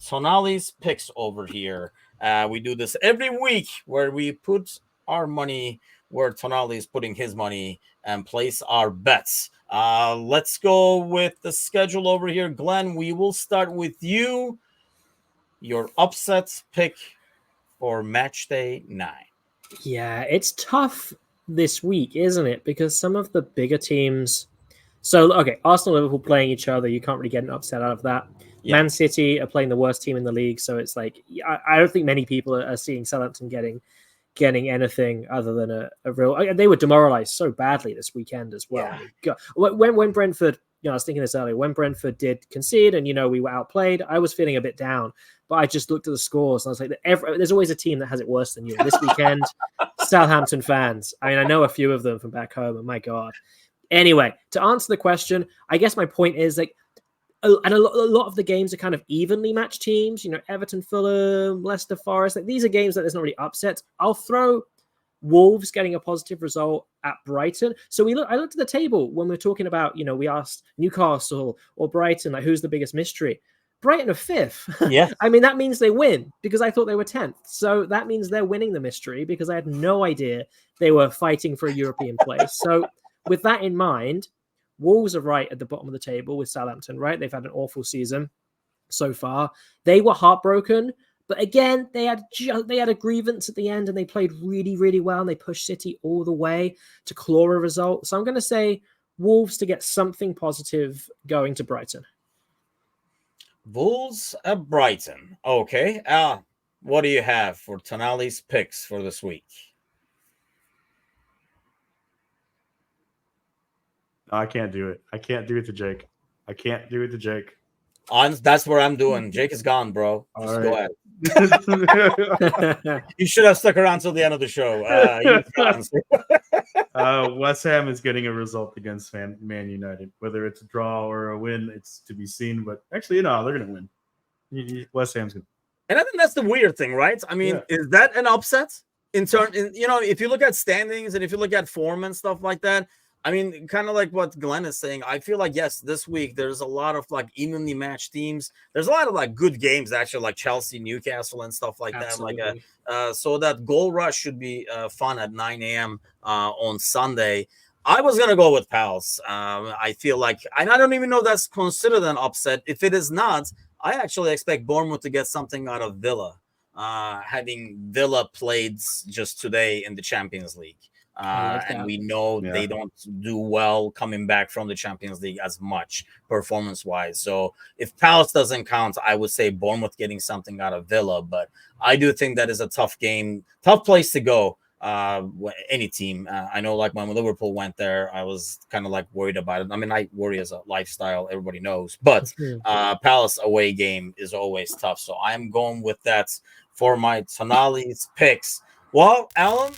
Tonali's picks over here. We do this every week where we put our money where Tonali is putting his money and place our bets. Let's go with the schedule over here. Glenn, we will start with you. Your upsets pick for match day 9. Yeah, it's tough this week, isn't it? Because some of the bigger teams. So, okay, Arsenal, Liverpool playing each other. You can't really get an upset out of that. Yeah. Man City are playing the worst team in the league. So it's like, I don't think many people are seeing Southampton getting anything other than a real. They were demoralized so badly this weekend as well. Yeah. I mean, when Brentford, I was thinking this earlier, when Brentford did concede and, we were outplayed, I was feeling a bit down. But I just looked at the scores and I was like, there's always a team that has it worse than you. This weekend, Southampton fans. I mean, I know a few of them from back home, and my God. Anyway, to answer the question, I guess my point is like, and a lot of the games are kind of evenly matched teams. Everton, Fulham, Leicester, Forest. Like these are games that there's not really upsets. I'll throw Wolves getting a positive result at Brighton. So I looked at the table when we were talking about, we asked Newcastle or Brighton, like who's the biggest mystery? Brighton are 5th. Yeah. I mean, that means they win because I thought they were 10th. So that means they're winning the mystery because I had no idea they were fighting for a European place. So with that in mind, Wolves are right at the bottom of the table with Southampton, right? They've had an awful season so far. They were heartbroken, but again, they had a grievance at the end and they played really, really well and they pushed City all the way to claw a result. So I'm going to say Wolves to get something positive going to Brighton. Wolves at Brighton. Okay. What do you have for Tonali's picks for this week? I can't do it. I can't do it to Jake. That's what I'm doing. Jake is gone, bro. Just go ahead. You should have stuck around till the end of the show. West Ham is getting a result against Man United. Whether it's a draw or a win, it's to be seen. But actually, they're going to win. West Ham's going to. And I think that's the weird thing, right? I mean, Is that an upset? If you look at standings and if you look at form and stuff like that, I mean, kind of like what Glenn is saying, I feel like, yes, this week there's a lot of like evenly matched teams. There's a lot of like good games, actually, like Chelsea, Newcastle and stuff like Absolutely. that. So that goal rush should be fun at 9 a.m. On Sunday. I was going to go with Pals. I feel like, and I don't even know if that's considered an upset. If it is not, I actually expect Bournemouth to get something out of Villa, having Villa played just today in the Champions League. And we know they don't do well coming back from the Champions League as much performance-wise. So if Palace doesn't count, I would say Bournemouth getting something out of Villa. But I do think that is a tough game, tough place to go. Any team. I know, like when Liverpool went there, I was kind of like worried about it. I mean, I worry as a lifestyle, everybody knows. But Palace away game is always tough. So I'm going with that for my Tonali's picks. Well, Alan,